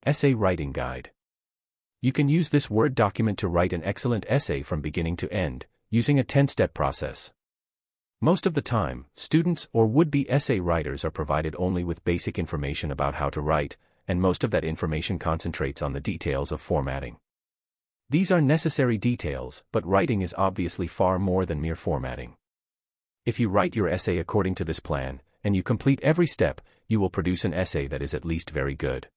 Essay Writing Guide. You can use this Word document to write an excellent essay from beginning to end, using a 10-step process. Most of the time, students or would-be essay writers are provided only with basic information about how to write, and most of that information concentrates on the details of formatting. These are necessary details, but writing is obviously far more than mere formatting. If you write your essay according to this plan, and you complete every step, you will produce an essay that is at least very good.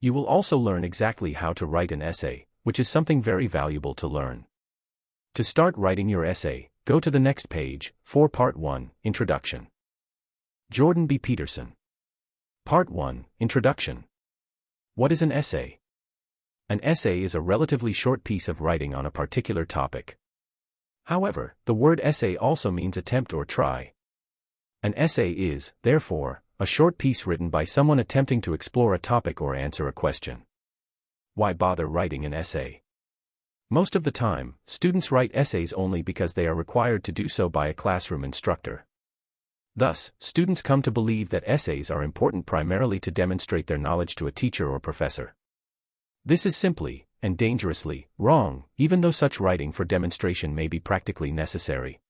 You will also learn exactly how to write an essay, which is something very valuable to learn. To start writing your essay, go to the next page, for Part 1, Introduction. Jordan B. Peterson. Part 1, Introduction. What is an essay? An essay is a relatively short piece of writing on a particular topic. However, the word essay also means attempt or try. An essay is, therefore, a short piece written by someone attempting to explore a topic or answer a question. Why bother writing an essay? Most of the time, students write essays only because they are required to do so by a classroom instructor. Thus, students come to believe that essays are important primarily to demonstrate their knowledge to a teacher or professor. This is simply, and dangerously, wrong, even though such writing for demonstration may be practically necessary.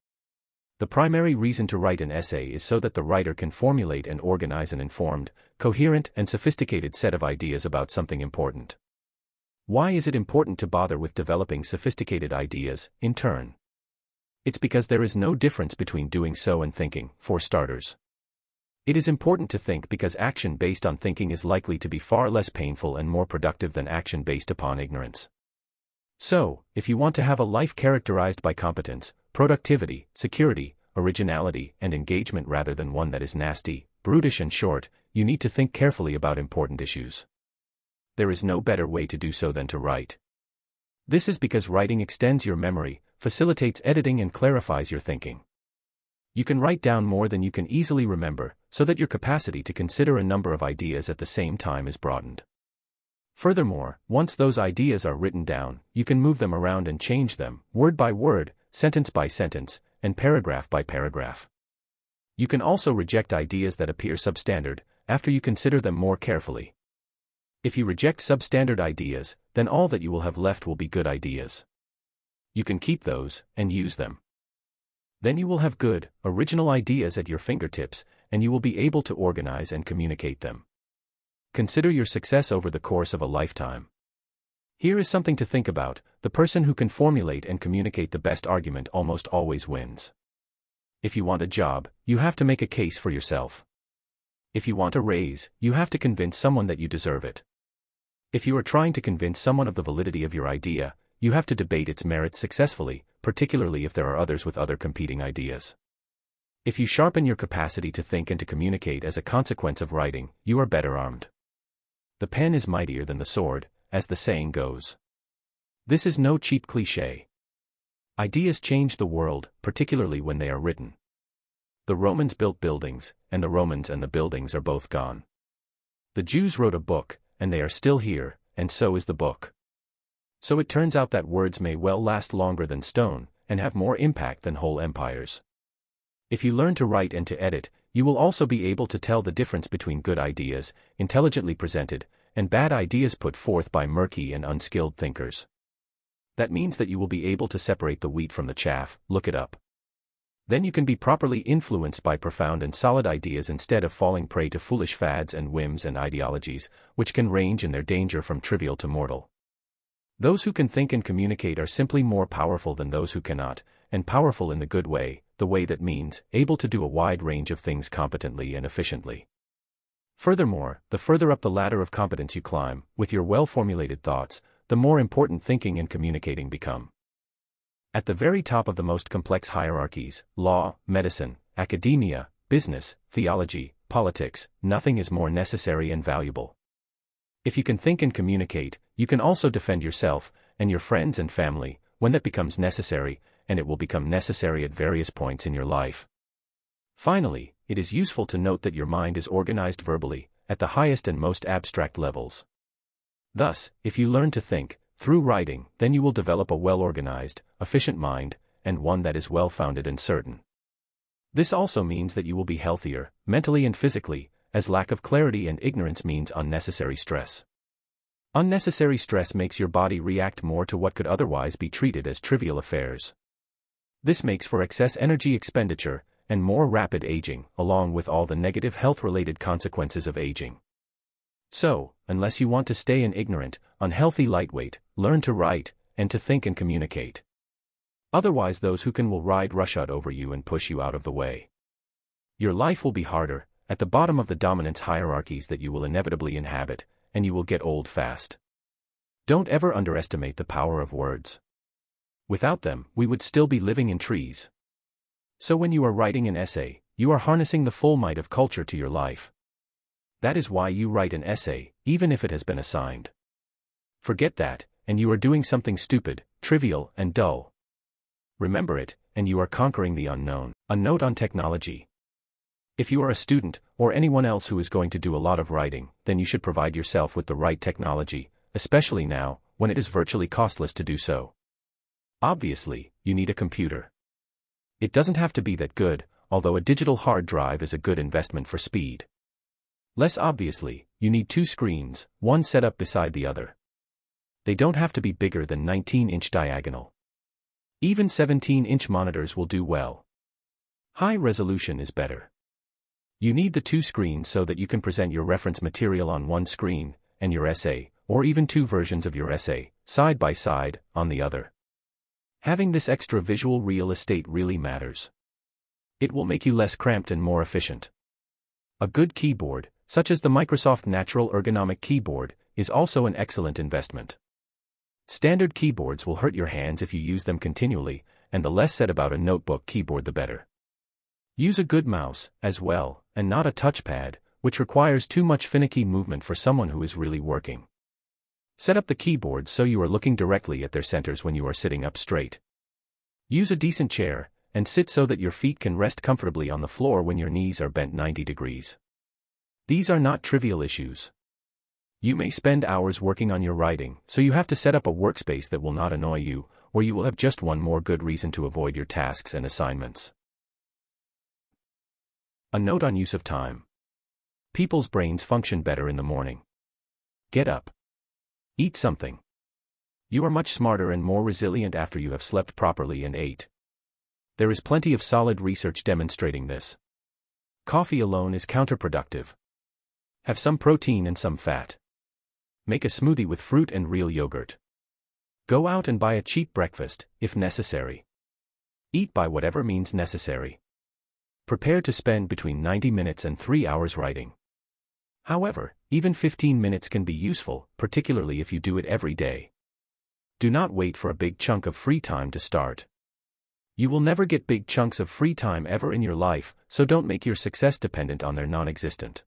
The primary reason to write an essay is so that the writer can formulate and organize an informed, coherent, and sophisticated set of ideas about something important. Why is it important to bother with developing sophisticated ideas, in turn? It's because there is no difference between doing so and thinking, for starters. It is important to think because action based on thinking is likely to be far less painful and more productive than action based upon ignorance. So, if you want to have a life characterized by competence, productivity, security, originality, and engagement rather than one that is nasty, brutish and short, you need to think carefully about important issues. There is no better way to do so than to write. This is because writing extends your memory, facilitates editing and clarifies your thinking. You can write down more than you can easily remember, so that your capacity to consider a number of ideas at the same time is broadened. Furthermore, once those ideas are written down, you can move them around and change them, word by word, sentence by sentence, and paragraph by paragraph. You can also reject ideas that appear substandard, after you consider them more carefully. If you reject substandard ideas, then all that you will have left will be good ideas. You can keep those, and use them. Then you will have good, original ideas at your fingertips, and you will be able to organize and communicate them. Consider your success over the course of a lifetime. Here is something to think about: the person who can formulate and communicate the best argument almost always wins. If you want a job, you have to make a case for yourself. If you want a raise, you have to convince someone that you deserve it. If you are trying to convince someone of the validity of your idea, you have to debate its merits successfully, particularly if there are others with other competing ideas. If you sharpen your capacity to think and to communicate as a consequence of writing, you are better armed. The pen is mightier than the sword, as the saying goes. This is no cheap cliché. Ideas change the world, particularly when they are written. The Romans built buildings, and the Romans and the buildings are both gone. The Jews wrote a book, and they are still here, and so is the book. So it turns out that words may well last longer than stone, and have more impact than whole empires. If you learn to write and to edit, you will also be able to tell the difference between good ideas, intelligently presented, and bad ideas put forth by murky and unskilled thinkers. That means that you will be able to separate the wheat from the chaff. Look it up. Then you can be properly influenced by profound and solid ideas instead of falling prey to foolish fads and whims and ideologies, which can range in their danger from trivial to mortal. Those who can think and communicate are simply more powerful than those who cannot, and powerful in the good way, the way that means able to do a wide range of things competently and efficiently. Furthermore, the further up the ladder of competence you climb, with your well-formulated thoughts, the more important thinking and communicating become. At the very top of the most complex hierarchies, law, medicine, academia, business, theology, politics, nothing is more necessary and valuable. If you can think and communicate, you can also defend yourself, and your friends and family, when that becomes necessary, and it will become necessary at various points in your life. Finally, it is useful to note that your mind is organized verbally, at the highest and most abstract levels. Thus, if you learn to think, through writing, then you will develop a well-organized, efficient mind, and one that is well-founded and certain. This also means that you will be healthier, mentally and physically, as lack of clarity and ignorance means unnecessary stress. Unnecessary stress makes your body react more to what could otherwise be treated as trivial affairs. This makes for excess energy expenditure and more rapid aging, along with all the negative health-related consequences of aging. So, unless you want to stay an ignorant, unhealthy lightweight, learn to write, and to think and communicate. Otherwise those who can will ride roughshod over you and push you out of the way. Your life will be harder, at the bottom of the dominance hierarchies that you will inevitably inhabit, and you will get old fast. Don't ever underestimate the power of words. Without them, we would still be living in trees. So when you are writing an essay, you are harnessing the full might of culture to your life. That is why you write an essay, even if it has been assigned. Forget that, and you are doing something stupid, trivial, and dull. Remember it, and you are conquering the unknown. A note on technology. If you are a student, or anyone else who is going to do a lot of writing, then you should provide yourself with the right technology, especially now, when it is virtually costless to do so. Obviously, you need a computer. It doesn't have to be that good, although a digital hard drive is a good investment for speed. Less obviously, you need 2 screens, one set up beside the other. They don't have to be bigger than 19-inch diagonal. Even 17-inch monitors will do well. High resolution is better. You need the 2 screens so that you can present your reference material on one screen, and your essay, or even 2 versions of your essay, side by side, on the other. Having this extra visual real estate really matters. It will make you less cramped and more efficient. A good keyboard, such as the Microsoft Natural Ergonomic Keyboard, is also an excellent investment. Standard keyboards will hurt your hands if you use them continually, and the less said about a notebook keyboard the better. Use a good mouse, as well, and not a touchpad, which requires too much finicky movement for someone who is really working. Set up the keyboards so you are looking directly at their centers when you are sitting up straight. Use a decent chair, and sit so that your feet can rest comfortably on the floor when your knees are bent 90 degrees. These are not trivial issues. You may spend hours working on your writing, so you have to set up a workspace that will not annoy you, or you will have just one more good reason to avoid your tasks and assignments. A note on use of time. People's brains function better in the morning. Get up. Eat something. You are much smarter and more resilient after you have slept properly and ate. There is plenty of solid research demonstrating this. Coffee alone is counterproductive. Have some protein and some fat. Make a smoothie with fruit and real yogurt. Go out and buy a cheap breakfast, if necessary. Eat by whatever means necessary. Prepare to spend between 90 minutes and 3 hours writing. However, even 15 minutes can be useful, particularly if you do it every day. Do not wait for a big chunk of free time to start. You will never get big chunks of free time ever in your life, so don't make your success dependent on their non-existent.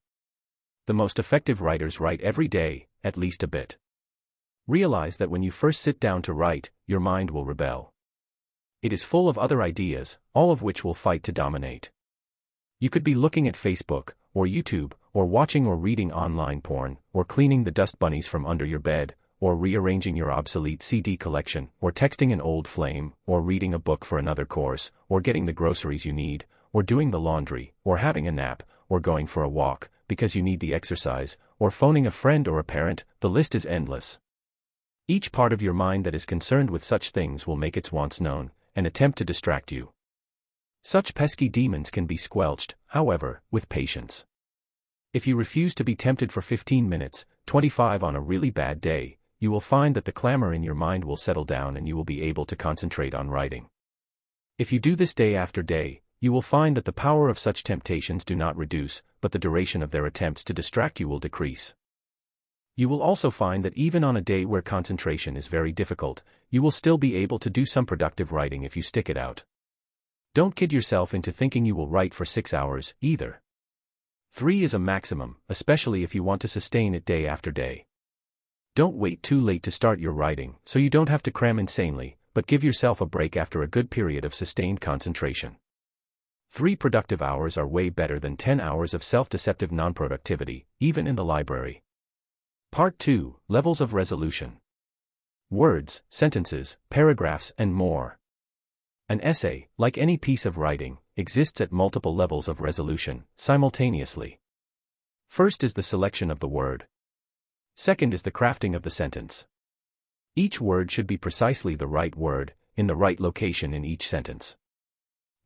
The most effective writers write every day, at least a bit. Realize that when you first sit down to write, your mind will rebel. It is full of other ideas, all of which will fight to dominate. You could be looking at Facebook, or YouTube, or watching or reading online porn, or cleaning the dust bunnies from under your bed, or rearranging your obsolete CD collection, or texting an old flame, or reading a book for another course, or getting the groceries you need, or doing the laundry, or having a nap, or going for a walk, because you need the exercise, or phoning a friend or a parent. The list is endless. Each part of your mind that is concerned with such things will make its wants known, and attempt to distract you. Such pesky demons can be squelched, however, with patience. If you refuse to be tempted for 15 minutes, 25 on a really bad day, you will find that the clamor in your mind will settle down and you will be able to concentrate on writing. If you do this day after day, you will find that the power of such temptations do not reduce, but the duration of their attempts to distract you will decrease. You will also find that even on a day where concentration is very difficult, you will still be able to do some productive writing if you stick it out. Don't kid yourself into thinking you will write for 6 hours, either. 3 is a maximum, especially if you want to sustain it day after day. Don't wait too late to start your writing, so you don't have to cram insanely, but give yourself a break after a good period of sustained concentration. 3 productive hours are way better than 10 hours of self-deceptive non-productivity, even in the library. Part 2, Levels of Resolution. Words, sentences, paragraphs, and more. An essay, like any piece of writing, exists at multiple levels of resolution, simultaneously. First is the selection of the word. Second is the crafting of the sentence. Each word should be precisely the right word, in the right location in each sentence.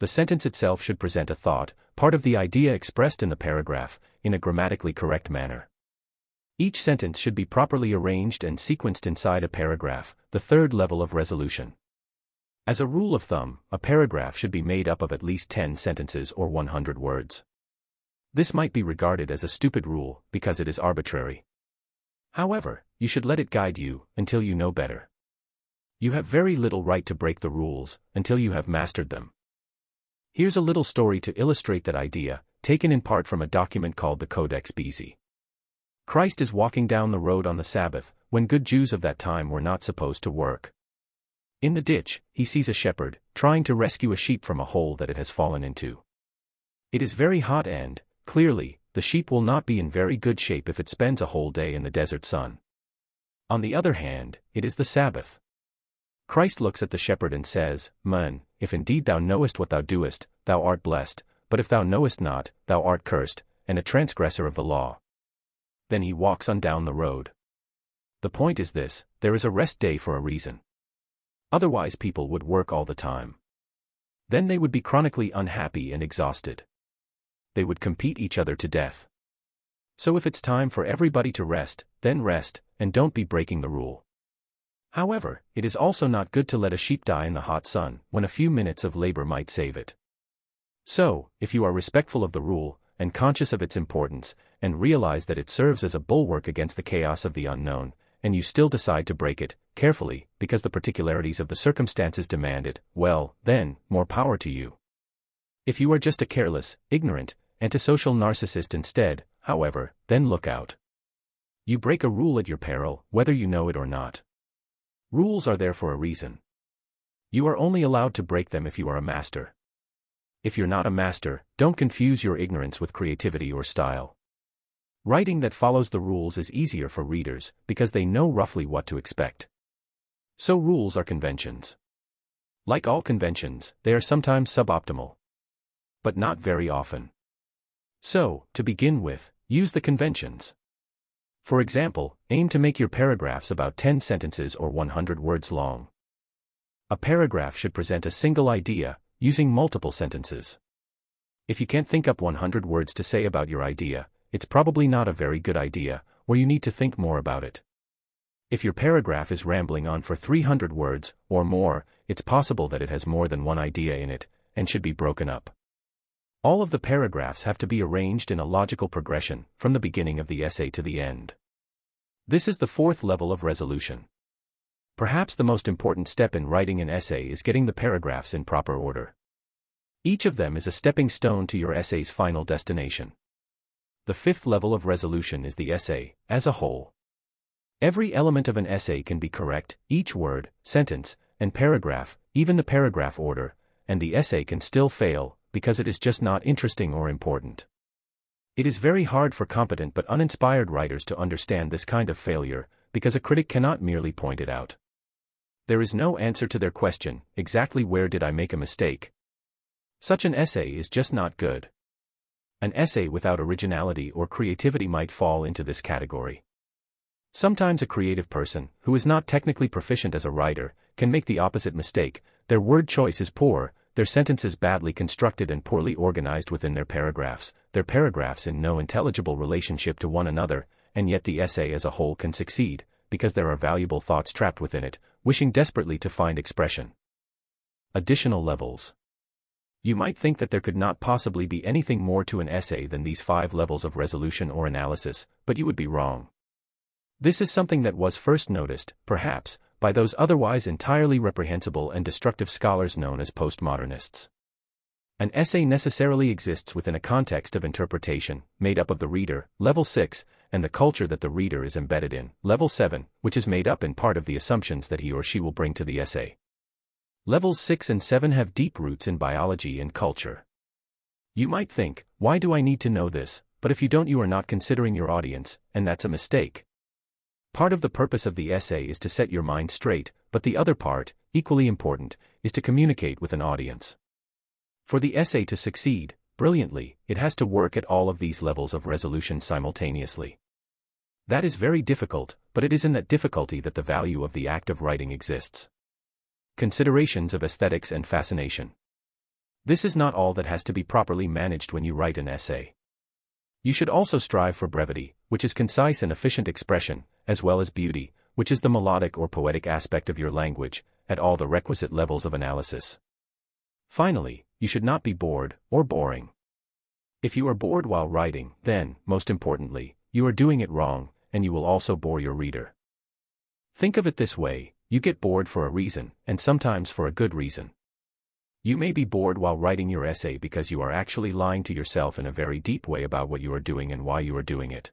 The sentence itself should present a thought, part of the idea expressed in the paragraph, in a grammatically correct manner. Each sentence should be properly arranged and sequenced inside a paragraph, the third level of resolution. As a rule of thumb, a paragraph should be made up of at least 10 sentences or 100 words. This might be regarded as a stupid rule, because it is arbitrary. However, you should let it guide you, until you know better. You have very little right to break the rules, until you have mastered them. Here's a little story to illustrate that idea, taken in part from a document called the Codex Bezae. Christ is walking down the road on the Sabbath, when good Jews of that time were not supposed to work. In the ditch, he sees a shepherd, trying to rescue a sheep from a hole that it has fallen into. It is very hot and, clearly, the sheep will not be in very good shape if it spends a whole day in the desert sun. On the other hand, it is the Sabbath. Christ looks at the shepherd and says, "Man, if indeed thou knowest what thou doest, thou art blessed, but if thou knowest not, thou art cursed, and a transgressor of the law." Then he walks on down the road. The point is this: there is a rest day for a reason. Otherwise people would work all the time. Then they would be chronically unhappy and exhausted. They would compete each other to death. So if it's time for everybody to rest, then rest, and don't be breaking the rule. However, it is also not good to let a sheep die in the hot sun, when a few minutes of labor might save it. So, if you are respectful of the rule, and conscious of its importance, and realize that it serves as a bulwark against the chaos of the unknown, and you still decide to break it, carefully, because the particularities of the circumstances demand it, well, then, more power to you. If you are just a careless, ignorant, antisocial narcissist instead, however, then look out. You break a rule at your peril, whether you know it or not. Rules are there for a reason. You are only allowed to break them if you are a master. If you're not a master, don't confuse your ignorance with creativity or style. Writing that follows the rules is easier for readers, because they know roughly what to expect. So rules are conventions. Like all conventions, they are sometimes suboptimal. But not very often. So, to begin with, use the conventions. For example, aim to make your paragraphs about 10 sentences or 100 words long. A paragraph should present a single idea, using multiple sentences. If you can't think up 100 words to say about your idea, it's probably not a very good idea, or you need to think more about it. If your paragraph is rambling on for 300 words, or more, it's possible that it has more than one idea in it, and should be broken up. All of the paragraphs have to be arranged in a logical progression, from the beginning of the essay to the end. This is the fourth level of resolution. Perhaps the most important step in writing an essay is getting the paragraphs in proper order. Each of them is a stepping stone to your essay's final destination. The fifth level of resolution is the essay, as a whole. Every element of an essay can be correct, each word, sentence, and paragraph, even the paragraph order, and the essay can still fail, because it is just not interesting or important. It is very hard for competent but uninspired writers to understand this kind of failure, because a critic cannot merely point it out. There is no answer to their question, exactly where did I make a mistake? Such an essay is just not good. An essay without originality or creativity might fall into this category. Sometimes a creative person, who is not technically proficient as a writer, can make the opposite mistake: their word choice is poor, their sentences badly constructed and poorly organized within their paragraphs in no intelligible relationship to one another, and yet the essay as a whole can succeed, because there are valuable thoughts trapped within it, wishing desperately to find expression. Additional levels. You might think that there could not possibly be anything more to an essay than these 5 levels of resolution or analysis, but you would be wrong. This is something that was first noticed, perhaps, by those otherwise entirely reprehensible and destructive scholars known as postmodernists. An essay necessarily exists within a context of interpretation, made up of the reader, level 6, and the culture that the reader is embedded in, level 7, which is made up in part of the assumptions that he or she will bring to the essay. Levels 6 and 7 have deep roots in biology and culture. You might think, why do I need to know this? But if you don't, you are not considering your audience, and that's a mistake. Part of the purpose of the essay is to set your mind straight, but the other part, equally important, is to communicate with an audience. For the essay to succeed brilliantly, it has to work at all of these levels of resolution simultaneously. That is very difficult, but it is in that difficulty that the value of the act of writing exists. Considerations of aesthetics and fascination. This is not all that has to be properly managed when you write an essay. You should also strive for brevity, which is concise and efficient expression, as well as beauty, which is the melodic or poetic aspect of your language, at all the requisite levels of analysis. Finally, you should not be bored, or boring. If you are bored while writing, then, most importantly, you are doing it wrong, and you will also bore your reader. Think of it this way: you get bored for a reason, and sometimes for a good reason. You may be bored while writing your essay because you are actually lying to yourself in a very deep way about what you are doing and why you are doing it.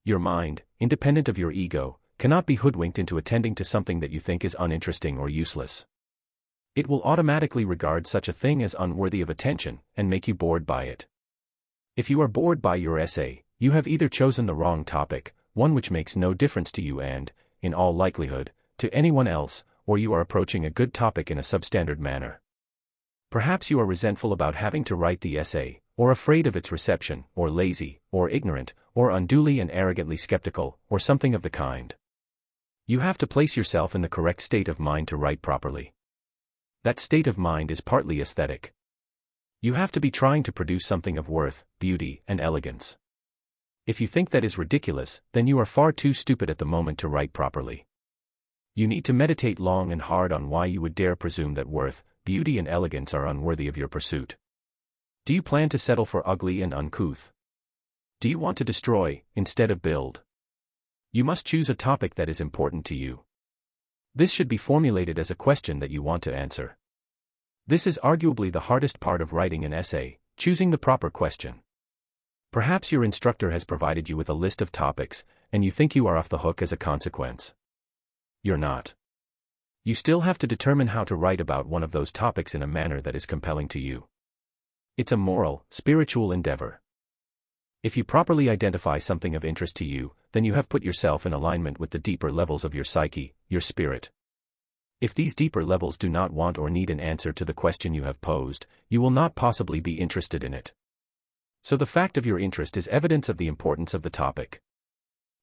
Your mind, independent of your ego, cannot be hoodwinked into attending to something that you think is uninteresting or useless. It will automatically regard such a thing as unworthy of attention, and make you bored by it. If you are bored by your essay, you have either chosen the wrong topic, one which makes no difference to you and, in all likelihood, to anyone else, or you are approaching a good topic in a substandard manner. Perhaps you are resentful about having to write the essay, or afraid of its reception, or lazy, or ignorant, or unduly and arrogantly skeptical, or something of the kind. You have to place yourself in the correct state of mind to write properly. That state of mind is partly aesthetic. You have to be trying to produce something of worth, beauty, and elegance. If you think that is ridiculous, then you are far too stupid at the moment to write properly. You need to meditate long and hard on why you would dare presume that worth, beauty and elegance are unworthy of your pursuit. Do you plan to settle for ugly and uncouth? Do you want to destroy, instead of build? You must choose a topic that is important to you. This should be formulated as a question that you want to answer. This is arguably the hardest part of writing an essay, choosing the proper question. Perhaps your instructor has provided you with a list of topics, and you think you are off the hook as a consequence. You're not. You still have to determine how to write about one of those topics in a manner that is compelling to you. It's a moral, spiritual endeavor. If you properly identify something of interest to you, then you have put yourself in alignment with the deeper levels of your psyche, your spirit. If these deeper levels do not want or need an answer to the question you have posed, you will not possibly be interested in it. So the fact of your interest is evidence of the importance of the topic.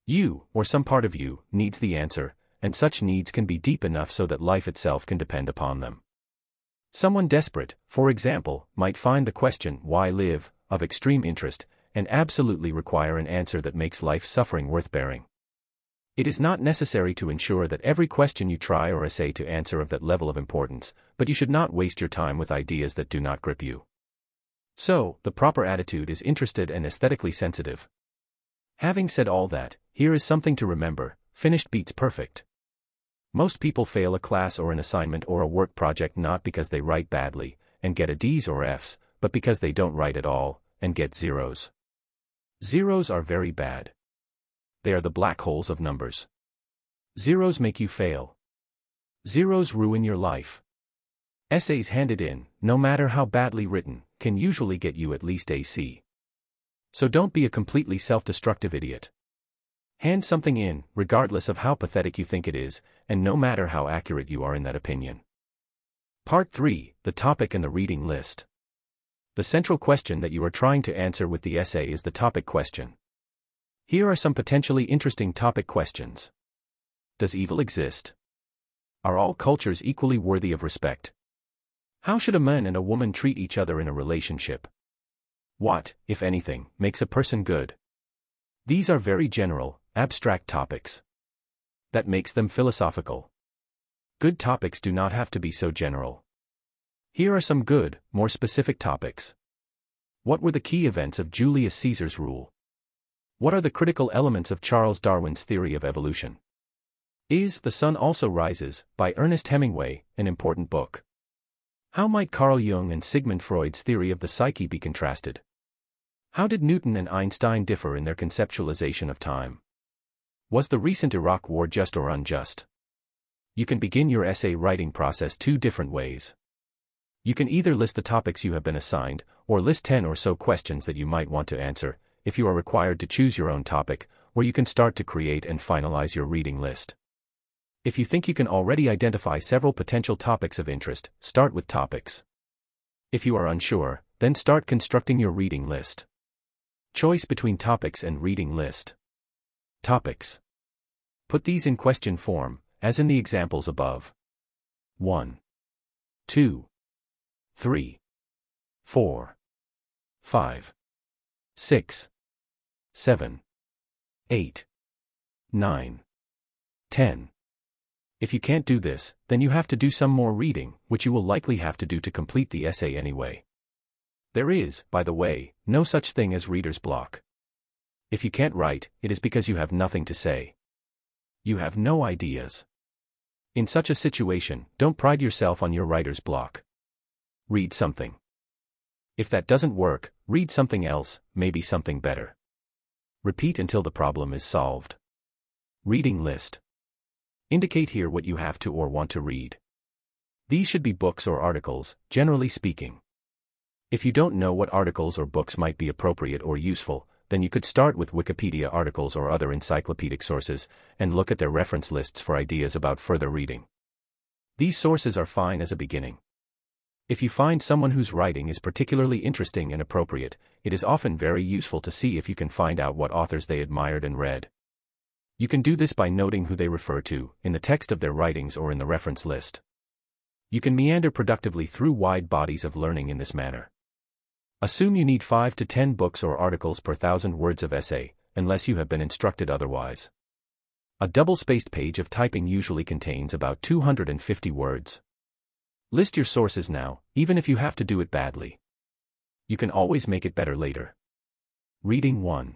You, or some part of you, needs the answer, and such needs can be deep enough so that life itself can depend upon them. Someone desperate, for example, might find the question, why live, of extreme interest, and absolutely require an answer that makes life suffering worth bearing. It is not necessary to ensure that every question you try or essay to answer of that level of importance, but you should not waste your time with ideas that do not grip you. So, the proper attitude is interested and aesthetically sensitive. Having said all that, here is something to remember: finished beats perfect. Most people fail a class or an assignment or a work project not because they write badly, and get a D's or F's, but because they don't write at all, and get zeros. Zeros are very bad. They are the black holes of numbers. Zeros make you fail. Zeros ruin your life. Essays handed in, no matter how badly written, can usually get you at least a C. So don't be a completely self-destructive idiot. Hand something in, regardless of how pathetic you think it is, and no matter how accurate you are in that opinion. Part 3, the topic and the reading list. The central question that you are trying to answer with the essay is the topic question. Here are some potentially interesting topic questions. Does evil exist? Are all cultures equally worthy of respect? How should a man and a woman treat each other in a relationship? What, if anything, makes a person good? These are very general, abstract topics. That makes them philosophical. Good topics do not have to be so general. Here are some good, more specific topics. What were the key events of Julius Caesar's rule? What are the critical elements of Charles Darwin's theory of evolution? Is The Sun Also Rises, by Ernest Hemingway, an important book? How might Carl Jung and Sigmund Freud's theory of the psyche be contrasted? How did Newton and Einstein differ in their conceptualization of time? Was the recent Iraq War just or unjust? You can begin your essay writing process two different ways. You can either list the topics you have been assigned, or list 10 or so questions that you might want to answer, if you are required to choose your own topic, or you can start to create and finalize your reading list. If you think you can already identify several potential topics of interest, start with topics. If you are unsure, then start constructing your reading list. Choice between topics and reading list. Topics. Put these in question form, as in the examples above. 1, 2, 3, 4, 5, 6, 7, 8, 9, 10. If you can't do this, then you have to do some more reading, which you will likely have to do to complete the essay anyway. There is, by the way, no such thing as reader's block. If you can't write, it is because you have nothing to say. You have no ideas. In such a situation, don't pride yourself on your writer's block. Read something. If that doesn't work, read something else, maybe something better. Repeat until the problem is solved. Reading list. Indicate here what you have to or want to read. These should be books or articles, generally speaking. If you don't know what articles or books might be appropriate or useful, then you could start with Wikipedia articles or other encyclopedic sources, and look at their reference lists for ideas about further reading. These sources are fine as a beginning. If you find someone whose writing is particularly interesting and appropriate, it is often very useful to see if you can find out what authors they admired and read. You can do this by noting who they refer to, in the text of their writings or in the reference list. You can meander productively through wide bodies of learning in this manner. Assume you need 5 to 10 books or articles per 1,000 words of essay, unless you have been instructed otherwise. A double-spaced page of typing usually contains about 250 words. List your sources now, even if you have to do it badly. You can always make it better later. Reading 1.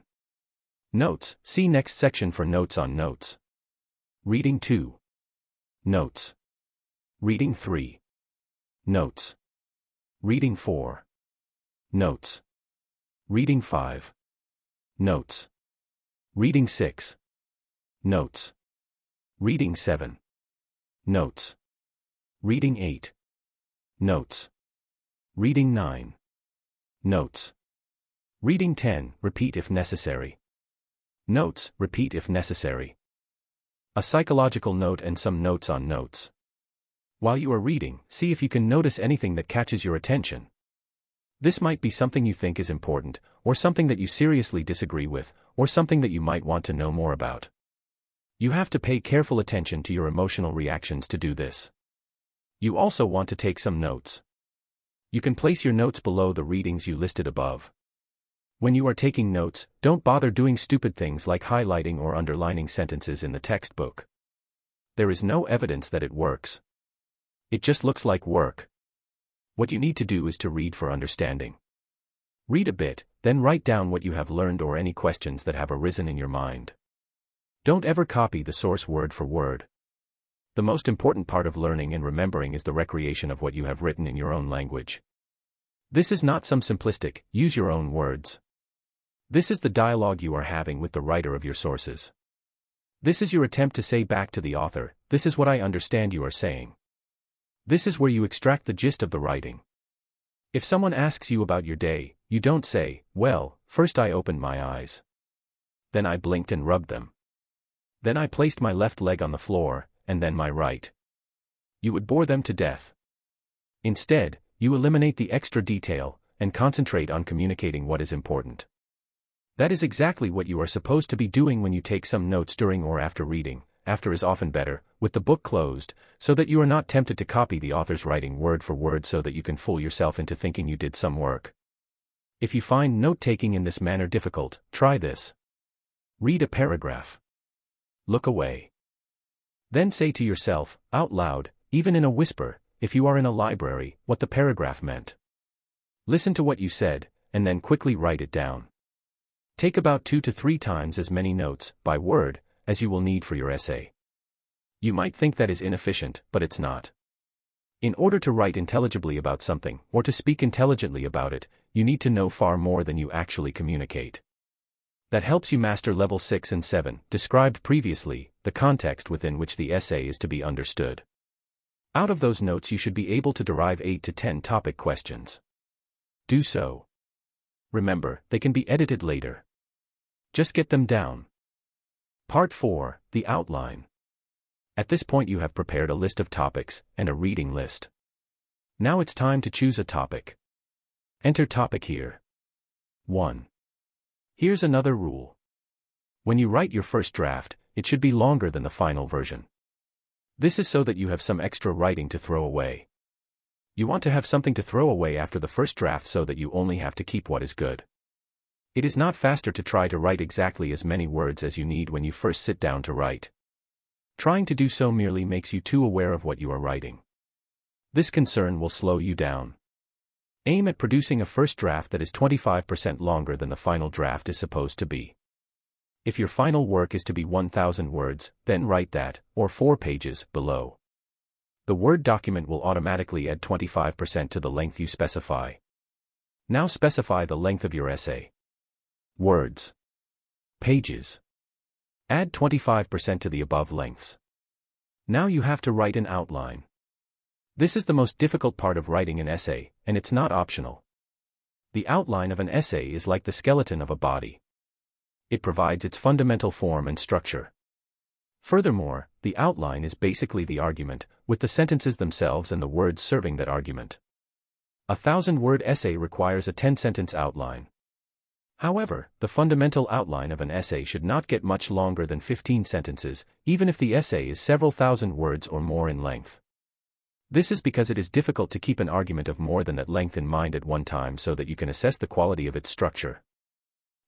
Notes. See next section for notes on notes. Reading 2. Notes. Reading 3. Notes. Reading 4. Notes. Reading 5. Notes. Reading 6. Notes. Reading 7. Notes. Reading 8. Notes. Reading 9. Notes. Reading 10. Repeat if necessary. Notes. Repeat if necessary. A psychological note and some notes on notes. While you are reading, see if you can notice anything that catches your attention. This might be something you think is important, or something that you seriously disagree with, or something that you might want to know more about. You have to pay careful attention to your emotional reactions to do this. You also want to take some notes. You can place your notes below the readings you listed above. When you are taking notes, don't bother doing stupid things like highlighting or underlining sentences in the textbook. There is no evidence that it works. It just looks like work. What you need to do is to read for understanding. Read a bit, then write down what you have learned or any questions that have arisen in your mind. Don't ever copy the source word for word. The most important part of learning and remembering is the recreation of what you have written in your own language. This is not some simplistic, use your own words. This is the dialogue you are having with the writer of your sources. This is your attempt to say back to the author, this is what I understand you are saying. This is where you extract the gist of the writing. If someone asks you about your day, you don't say, well, first I opened my eyes. Then I blinked and rubbed them. Then I placed my left leg on the floor, and then my right. You would bore them to death. Instead, you eliminate the extra detail, and concentrate on communicating what is important. That is exactly what you are supposed to be doing when you take some notes during or after reading. After is often better, with the book closed, so that you are not tempted to copy the author's writing word for word so that you can fool yourself into thinking you did some work. If you find note-taking in this manner difficult, try this. Read a paragraph. Look away. Then say to yourself, out loud, even in a whisper, if you are in a library, what the paragraph meant. Listen to what you said, and then quickly write it down. Take about 2 to 3 times as many notes, by word, as you will need for your essay. You might think that is inefficient, but it's not. In order to write intelligibly about something, or to speak intelligently about it, you need to know far more than you actually communicate. That helps you master level 6 and 7, described previously, the context within which the essay is to be understood. Out of those notes you should be able to derive 8 to 10 topic questions. Do so. Remember, they can be edited later. Just get them down. Part 4, the outline. At this point you have prepared a list of topics, and a reading list. Now it's time to choose a topic. Enter topic here. 1. Here's another rule. When you write your first draft, it should be longer than the final version. This is so that you have some extra writing to throw away. You want to have something to throw away after the first draft so that you only have to keep what is good. It is not faster to try to write exactly as many words as you need when you first sit down to write. Trying to do so merely makes you too aware of what you are writing. This concern will slow you down. Aim at producing a first draft that is 25% longer than the final draft is supposed to be. If your final work is to be 1,000 words, then write that, or 4 pages, below. The Word document will automatically add 25% to the length you specify. Now specify the length of your essay. Words. Pages. Add 25% to the above lengths. Now you have to write an outline. This is the most difficult part of writing an essay, and it's not optional. The outline of an essay is like the skeleton of a body. It provides its fundamental form and structure. Furthermore, the outline is basically the argument, with the sentences themselves and the words serving that argument. A 1,000-word essay requires a 10-sentence outline. However, the fundamental outline of an essay should not get much longer than 15 sentences, even if the essay is several thousand words or more in length. This is because it is difficult to keep an argument of more than that length in mind at one time so that you can assess the quality of its structure.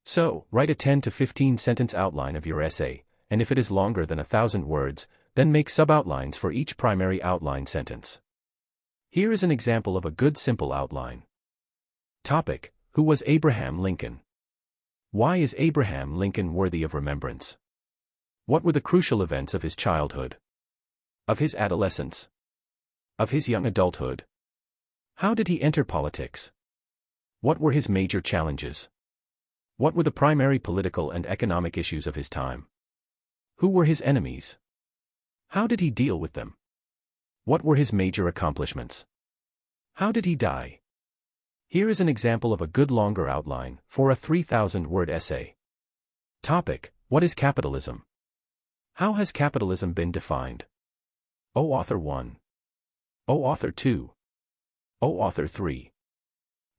So, write a 10 to 15 sentence outline of your essay, and if it is longer than 1,000 words, then make sub-outlines for each primary outline sentence. Here is an example of a good simple outline. Topic: Who was Abraham Lincoln? Why is Abraham Lincoln worthy of remembrance? What were the crucial events of his childhood? Of his adolescence? Of his young adulthood? How did he enter politics? What were his major challenges? What were the primary political and economic issues of his time? Who were his enemies? How did he deal with them? What were his major accomplishments? How did he die? Here is an example of a good longer outline for a 3,000-word essay. Topic: What is capitalism? How has capitalism been defined? O Author 1. O Author 2. O Author 3.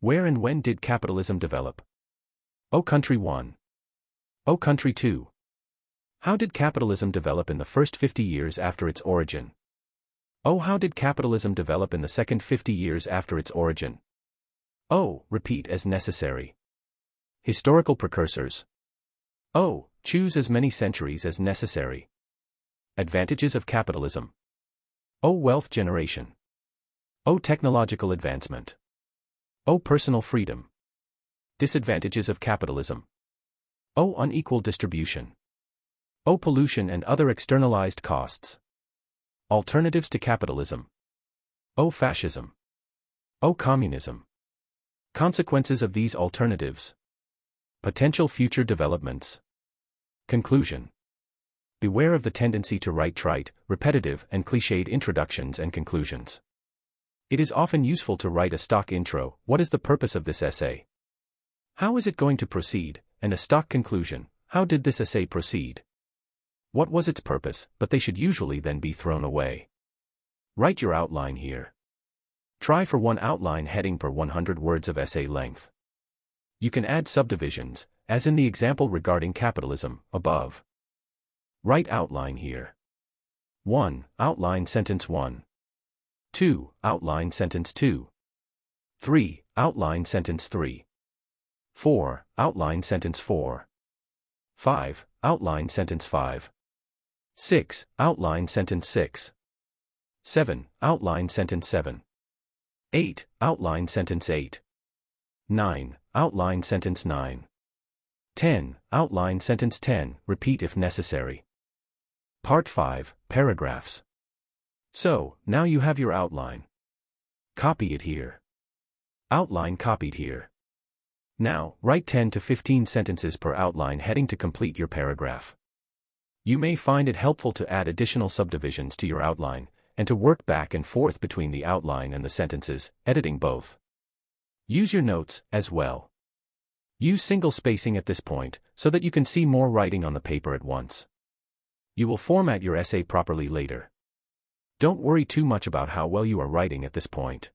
Where and when did capitalism develop? O Country 1. O Country 2. How did capitalism develop in the first 50 years after its origin? Oh, how did capitalism develop in the second 50 years after its origin? Oh, repeat as necessary. Historical precursors. Oh, choose as many centuries as necessary. Advantages of capitalism. Oh, wealth generation. Oh, technological advancement. Oh, personal freedom. Disadvantages of capitalism. Oh, unequal distribution. Oh, pollution and other externalized costs. Alternatives to capitalism. Oh, fascism. Oh, communism. Consequences of these alternatives. Potential future developments. Conclusion. Beware of the tendency to write trite, repetitive, and cliched introductions and conclusions. It is often useful to write a stock intro: what is the purpose of this essay? How is it going to proceed? And a stock conclusion: how did this essay proceed? What was its purpose? But they should usually then be thrown away. Write your outline here. Try for one outline heading per 100 words of essay length. You can add subdivisions, as in the example regarding capitalism, above. Write outline here. 1. Outline sentence 1. 2. Outline sentence 2. 3. Outline sentence 3. 4. Outline sentence 4. 5. Outline sentence 5. 6. Outline sentence 6. 7. Outline sentence 7. 8. Outline sentence 8. 9. Outline sentence 9. 10. Outline sentence 10, repeat if necessary. Part 5, Paragraphs. So, now you have your outline. Copy it here. Outline copied here. Now, write 10 to 15 sentences per outline heading to complete your paragraph. You may find it helpful to add additional subdivisions to your outline, and to work back and forth between the outline and the sentences, editing both. Use your notes, as well. Use single spacing at this point, so that you can see more writing on the paper at once. You will format your essay properly later. Don't worry too much about how well you are writing at this point.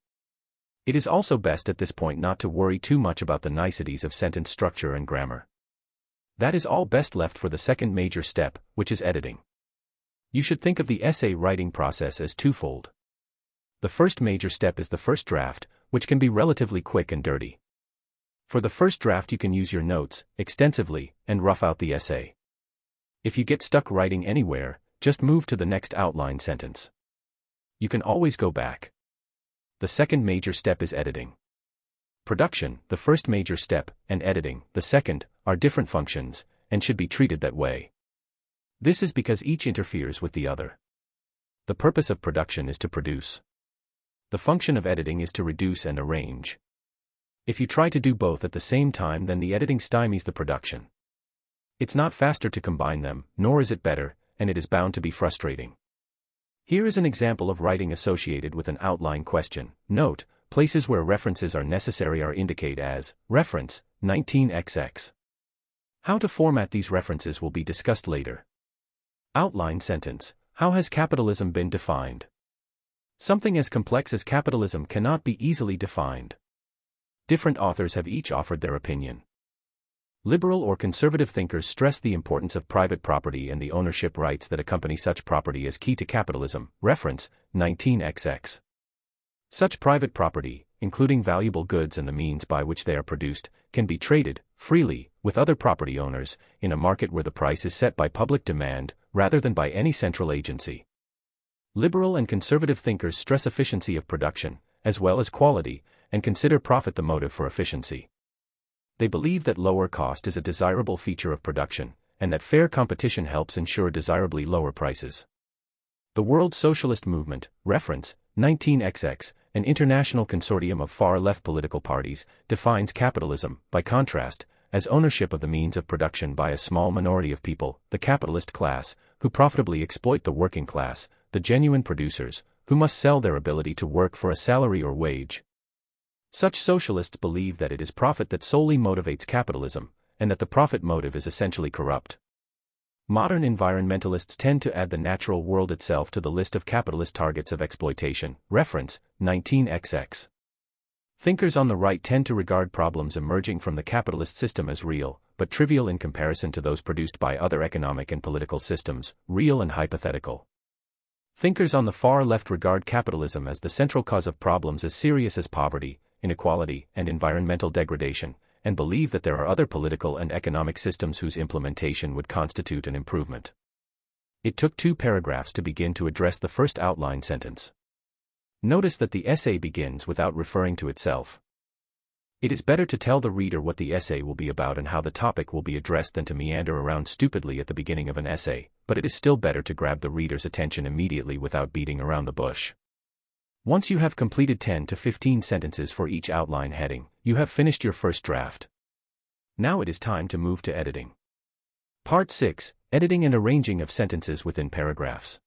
It is also best at this point not to worry too much about the niceties of sentence structure and grammar. That is all best left for the second major step, which is editing. You should think of the essay writing process as twofold. The first major step is the first draft, which can be relatively quick and dirty. For the first draft you can use your notes extensively and rough out the essay. If you get stuck writing anywhere, just move to the next outline sentence. You can always go back. The second major step is editing. Production, the first major step, and editing, the second, are different functions, and should be treated that way. This is because each interferes with the other. The purpose of production is to produce. The function of editing is to reduce and arrange. If you try to do both at the same time, then the editing stymies the production. It's not faster to combine them, nor is it better, and it is bound to be frustrating. Here is an example of writing associated with an outline question. Note, places where references are necessary are indicated as reference 19xx. How to format these references will be discussed later. Outline sentence. How has capitalism been defined? Something as complex as capitalism cannot be easily defined. Different authors have each offered their opinion. Liberal or conservative thinkers stress the importance of private property and the ownership rights that accompany such property as key to capitalism. Reference 19xx. Such private property, including valuable goods and the means by which they are produced, can be traded freely with other property owners in a market where the price is set by public demand rather than by any central agency. Liberal and conservative thinkers stress efficiency of production, as well as quality, and consider profit the motive for efficiency. They believe that lower cost is a desirable feature of production, and that fair competition helps ensure desirably lower prices. The World Socialist Movement, reference 19xx, an international consortium of far-left political parties, defines capitalism, by contrast, as ownership of the means of production by a small minority of people, the capitalist class, who profitably exploit the working class, the genuine producers, who must sell their ability to work for a salary or wage. Such socialists believe that it is profit that solely motivates capitalism, and that the profit motive is essentially corrupt. Modern environmentalists tend to add the natural world itself to the list of capitalist targets of exploitation. Reference 19xx. Thinkers on the right tend to regard problems emerging from the capitalist system as real, but trivial in comparison to those produced by other economic and political systems, real and hypothetical. Thinkers on the far left regard capitalism as the central cause of problems as serious as poverty, inequality, and environmental degradation, and believe that there are other political and economic systems whose implementation would constitute an improvement. It took 2 paragraphs to begin to address the first outline sentence. Notice that the essay begins without referring to itself. It is better to tell the reader what the essay will be about and how the topic will be addressed than to meander around stupidly at the beginning of an essay, but it is still better to grab the reader's attention immediately without beating around the bush. Once you have completed 10 to 15 sentences for each outline heading, you have finished your first draft. Now it is time to move to editing. Part 6, Editing and Arranging of Sentences Within Paragraphs.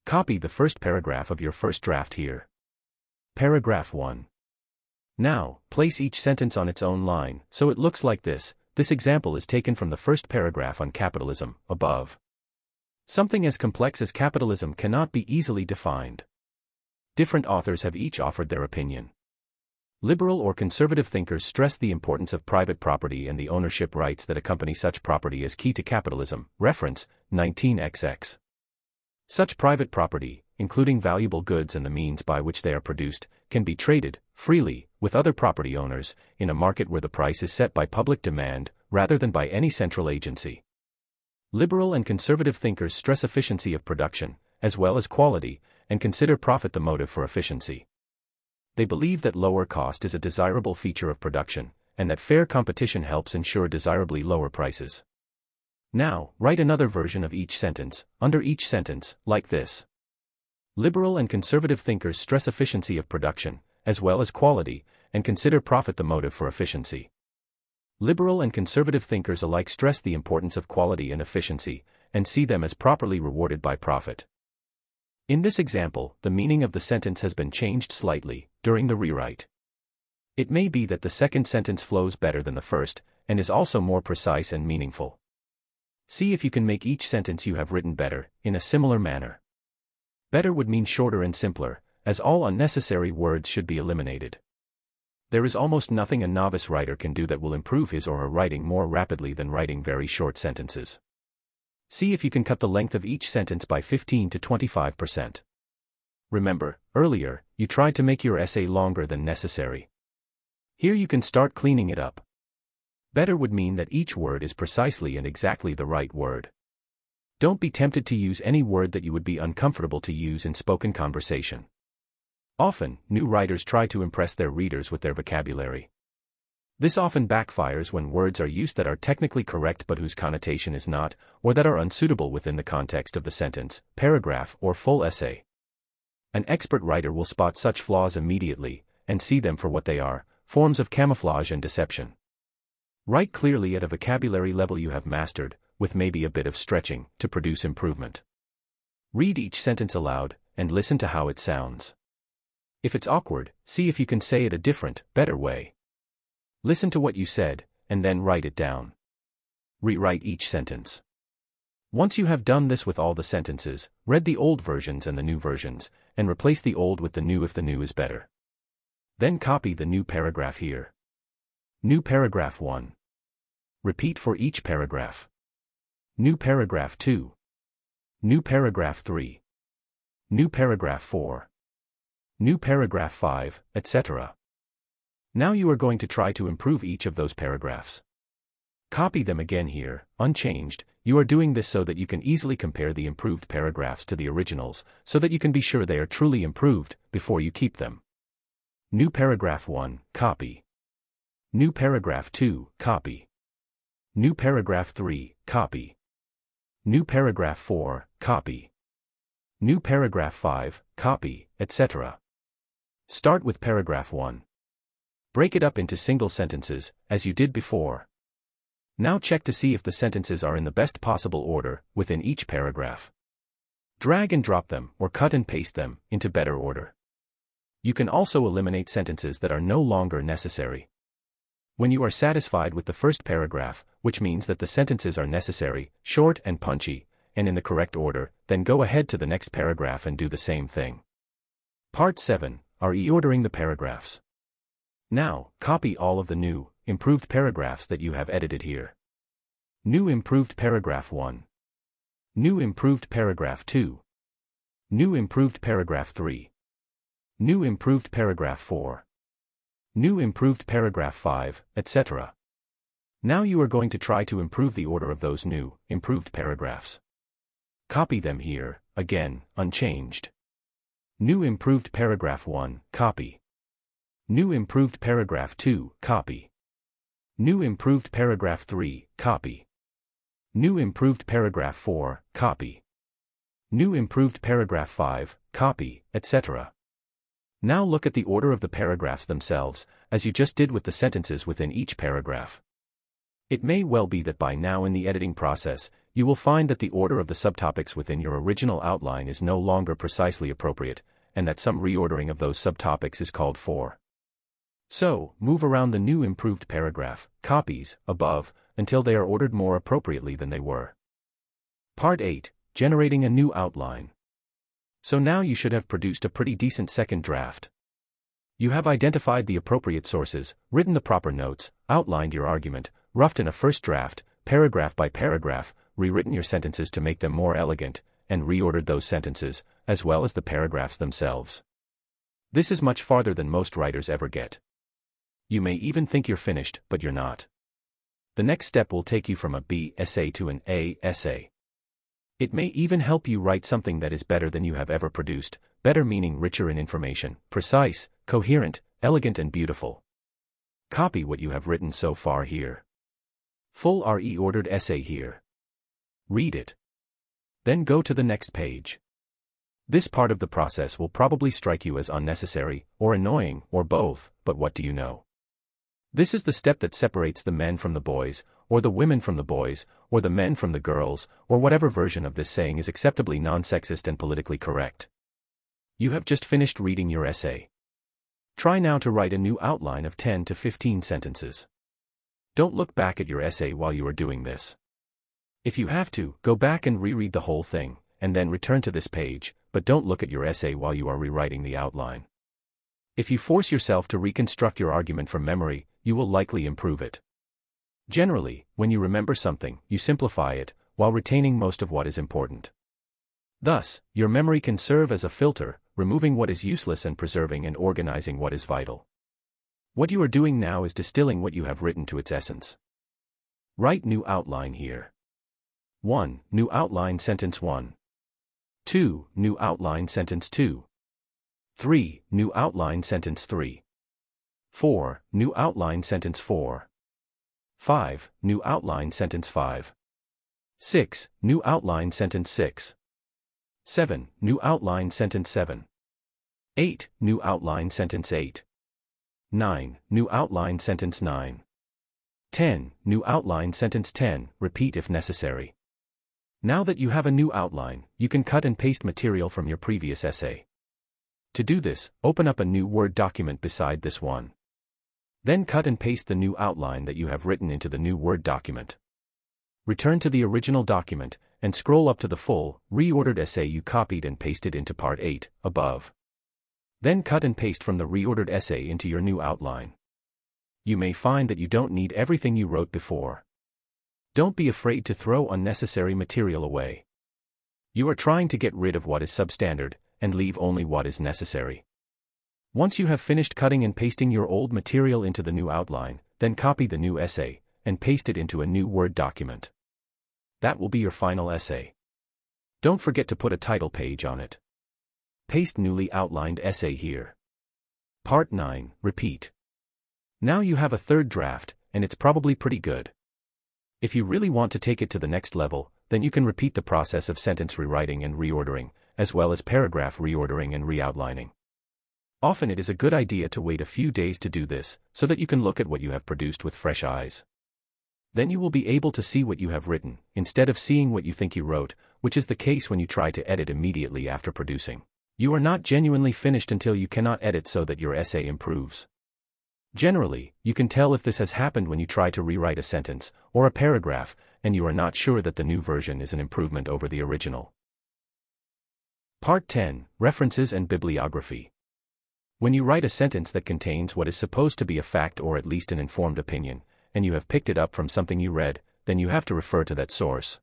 Copy the first paragraph of your first draft here. Paragraph 1. Now, place each sentence on its own line, so it looks like this. This example is taken from the first paragraph on capitalism, above. Something as complex as capitalism cannot be easily defined. Different authors have each offered their opinion. Liberal or conservative thinkers stress the importance of private property and the ownership rights that accompany such property as key to capitalism. Reference 19xx. Such private property, including valuable goods and the means by which they are produced, can be traded freely with other property owners in a market where the price is set by public demand rather than by any central agency. Liberal and conservative thinkers stress efficiency of production, as well as quality, and consider profit the motive for efficiency. They believe that lower cost is a desirable feature of production, and that fair competition helps ensure desirably lower prices. Now, write another version of each sentence, under each sentence, like this. Liberal and conservative thinkers stress efficiency of production, as well as quality, and consider profit the motive for efficiency. Liberal and conservative thinkers alike stress the importance of quality and efficiency, and see them as properly rewarded by profit. In this example, the meaning of the sentence has been changed slightly during the rewrite. It may be that the second sentence flows better than the first, and is also more precise and meaningful. See if you can make each sentence you have written better, in a similar manner. Better would mean shorter and simpler, as all unnecessary words should be eliminated. There is almost nothing a novice writer can do that will improve his or her writing more rapidly than writing very short sentences. See if you can cut the length of each sentence by 15 to 25%. Remember, earlier, you tried to make your essay longer than necessary. Here you can start cleaning it up. Better would mean that each word is precisely and exactly the right word. Don't be tempted to use any word that you would be uncomfortable to use in spoken conversation. Often, new writers try to impress their readers with their vocabulary. This often backfires when words are used that are technically correct but whose connotation is not, or that are unsuitable within the context of the sentence, paragraph, or full essay. An expert writer will spot such flaws immediately, and see them for what they are, forms of camouflage and deception. Write clearly at a vocabulary level you have mastered, with maybe a bit of stretching, to produce improvement. Read each sentence aloud, and listen to how it sounds. If it's awkward, see if you can say it a different, better way. Listen to what you said, and then write it down. Rewrite each sentence. Once you have done this with all the sentences, read the old versions and the new versions, and replace the old with the new if the new is better. Then copy the new paragraph here. New paragraph 1. Repeat for each paragraph. New paragraph 2. New paragraph 3. New paragraph 4. New paragraph 5, etc. Now you are going to try to improve each of those paragraphs. Copy them again here, unchanged. You are doing this so that you can easily compare the improved paragraphs to the originals, so that you can be sure they are truly improved before you keep them. New paragraph 1, copy. New paragraph 2, copy. New paragraph 3, copy. New paragraph 4, copy. New paragraph 5, copy, etc. Start with paragraph 1. Break it up into single sentences, as you did before. Now check to see if the sentences are in the best possible order within each paragraph. Drag and drop them, or cut and paste them, into better order. You can also eliminate sentences that are no longer necessary. When you are satisfied with the first paragraph, which means that the sentences are necessary, short and punchy, and in the correct order, then go ahead to the next paragraph and do the same thing. Part 7, reordering the paragraphs. Now, copy all of the new, improved paragraphs that you have edited here. New improved paragraph 1. New improved paragraph 2. New improved paragraph 3. New improved paragraph 4. New improved paragraph 5, etc. Now you are going to try to improve the order of those new, improved paragraphs. Copy them here, again, unchanged. New improved paragraph 1, copy. New improved paragraph 2, copy. New improved paragraph 3, copy. New improved paragraph 4, copy. New improved paragraph 5, copy, etc. Now look at the order of the paragraphs themselves, as you just did with the sentences within each paragraph. It may well be that by now in the editing process, you will find that the order of the subtopics within your original outline is no longer precisely appropriate, and that some reordering of those subtopics is called for. So, move around the new improved paragraph, copies, above, until they are ordered more appropriately than they were. Part 8, Generating a new outline. So now you should have produced a pretty decent second draft. You have identified the appropriate sources, written the proper notes, outlined your argument, roughed in a first draft, paragraph by paragraph, rewritten your sentences to make them more elegant, and reordered those sentences, as well as the paragraphs themselves. This is much farther than most writers ever get. You may even think you're finished, but you're not. The next step will take you from a B essay to an A essay. It may even help you write something that is better than you have ever produced, better meaning richer in information, precise, coherent, elegant and beautiful. Copy what you have written so far here. Full reordered essay here. Read it. Then go to the next page. This part of the process will probably strike you as unnecessary, or annoying, or both, but what do you know? This is the step that separates the men from the boys, or the women from the boys, or the men from the girls, or whatever version of this saying is acceptably non-sexist and politically correct. You have just finished reading your essay. Try now to write a new outline of 10 to 15 sentences. Don't look back at your essay while you are doing this. If you have to, go back and reread the whole thing, and then return to this page, but don't look at your essay while you are rewriting the outline. If you force yourself to reconstruct your argument from memory, you will likely improve it. Generally, when you remember something, you simplify it, while retaining most of what is important. Thus, your memory can serve as a filter, removing what is useless and preserving and organizing what is vital. What you are doing now is distilling what you have written to its essence. Write new outline here. 1. New outline sentence 1. 2. New outline sentence 2. 3. New outline sentence 3. 4. New outline sentence 4. 5. New outline sentence 5. 6. New outline sentence 6. 7. New outline sentence 7. 8. New outline sentence 8. 9. New outline sentence 9. 10. New outline sentence 10, repeat if necessary. Now that you have a new outline, you can cut and paste material from your previous essay. To do this, open up a new Word document beside this one. Then cut and paste the new outline that you have written into the new Word document. Return to the original document, and scroll up to the full, reordered essay you copied and pasted into Part 8, above. Then cut and paste from the reordered essay into your new outline. You may find that you don't need everything you wrote before. Don't be afraid to throw unnecessary material away. You are trying to get rid of what is substandard, and leave only what is necessary. Once you have finished cutting and pasting your old material into the new outline, then copy the new essay, and paste it into a new Word document. That will be your final essay. Don't forget to put a title page on it. Paste newly outlined essay here. Part 9, repeat. Now you have a third draft, and it's probably pretty good. If you really want to take it to the next level, then you can repeat the process of sentence rewriting and reordering, as well as paragraph reordering and reoutlining. Often it is a good idea to wait a few days to do this, so that you can look at what you have produced with fresh eyes. Then you will be able to see what you have written, instead of seeing what you think you wrote, which is the case when you try to edit immediately after producing. You are not genuinely finished until you cannot edit so that your essay improves. Generally, you can tell if this has happened when you try to rewrite a sentence, or a paragraph, and you are not sure that the new version is an improvement over the original. Part 10, References and Bibliography. When you write a sentence that contains what is supposed to be a fact or at least an informed opinion, and you have picked it up from something you read, then you have to refer to that source.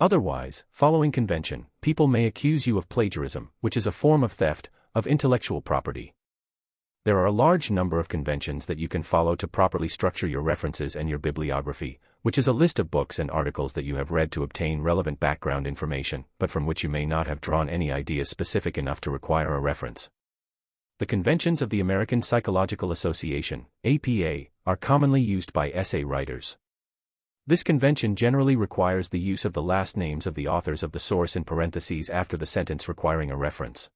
Otherwise, following convention, people may accuse you of plagiarism, which is a form of theft of intellectual property. There are a large number of conventions that you can follow to properly structure your references and your bibliography, which is a list of books and articles that you have read to obtain relevant background information, but from which you may not have drawn any ideas specific enough to require a reference. The conventions of the American Psychological Association, APA, are commonly used by essay writers. This convention generally requires the use of the last names of the authors of the source in parentheses after the sentence requiring a reference.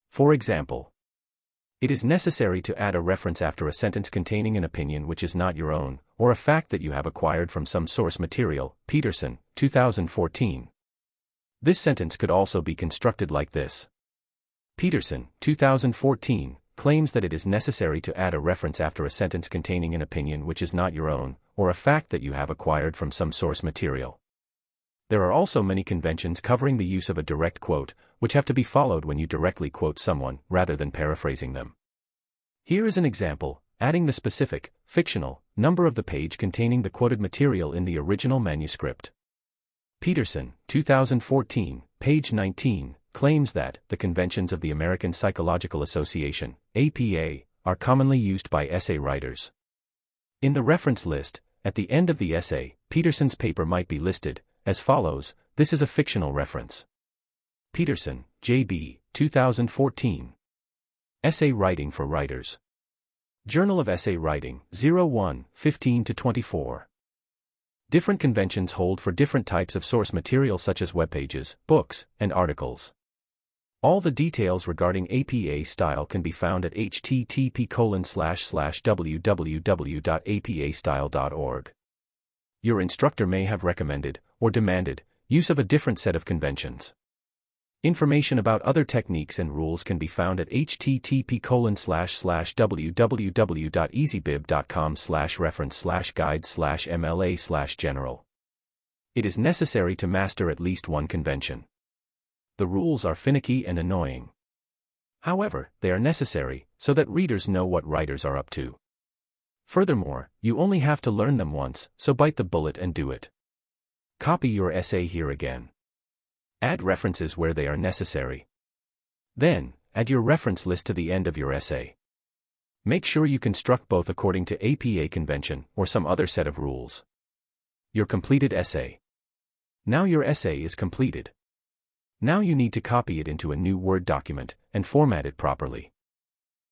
For example, it is necessary to add a reference after a sentence containing an opinion which is not your own, or a fact that you have acquired from some source material. Peterson, 2014. This sentence could also be constructed like this. Peterson, 2014, claims that it is necessary to add a reference after a sentence containing an opinion which is not your own, or a fact that you have acquired from some source material. There are also many conventions covering the use of a direct quote, which have to be followed when you directly quote someone, rather than paraphrasing them. Here is an example, adding the specific, fictional, number of the page containing the quoted material in the original manuscript. Peterson, 2014, page 19, claims that the conventions of the American Psychological Association, APA, are commonly used by essay writers. In the reference list, at the end of the essay, Peterson's paper might be listed as follows. This is a fictional reference. Peterson, J.B., 2014. Essay Writing for Writers. Journal of Essay Writing, 01, 15-24. Different conventions hold for different types of source material such as web pages, books, and articles. All the details regarding APA style can be found at http://www.apastyle.org. Your instructor may have recommended, or demanded, use of a different set of conventions. Information about other techniques and rules can be found at http://www.easybib.com/reference/guide/mla/general. It is necessary to master at least one convention. The rules are finicky and annoying. However, they are necessary, so that readers know what writers are up to. Furthermore, you only have to learn them once, so bite the bullet and do it. Copy your essay here again. Add references where they are necessary. Then, add your reference list to the end of your essay. Make sure you construct both according to APA convention or some other set of rules. Your completed essay. Now your essay is completed. Now you need to copy it into a new Word document and format it properly.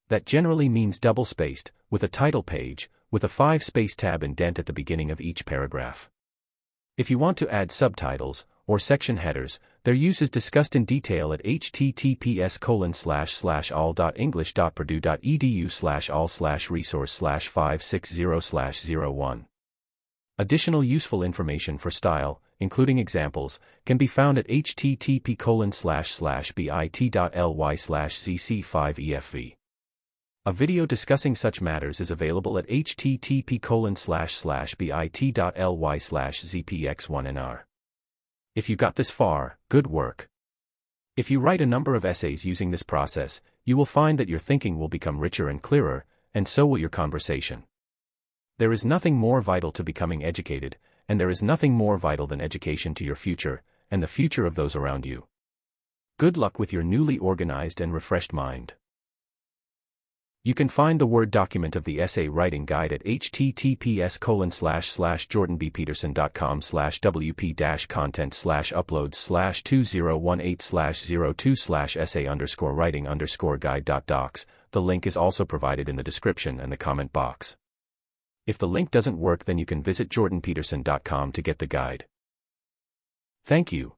That generally means double-spaced, with a title page, with a 5-space tab indent at the beginning of each paragraph. If you want to add subtitles, or section headers, their use is discussed in detail at https://all.english.purdue.edu/all/resource/560/01. Additional useful information for style, including examples, can be found at http://bit.ly/zc5efv. A video discussing such matters is available at http://bit.ly/zpx1nr. If you got this far, good work. If you write a number of essays using this process, you will find that your thinking will become richer and clearer, and so will your conversation. There is nothing more vital to becoming educated, and there is nothing more vital than education to your future, and the future of those around you. Good luck with your newly organized and refreshed mind. You can find the Word document of the essay writing guide at https://jordanbpeterson.com/wp-content/uploads/2018/essay_writing_guide.docs. The link is also provided in the description and the comment box. If the link doesn't work, then you can visit jordanpeterson.com to get the guide. Thank you.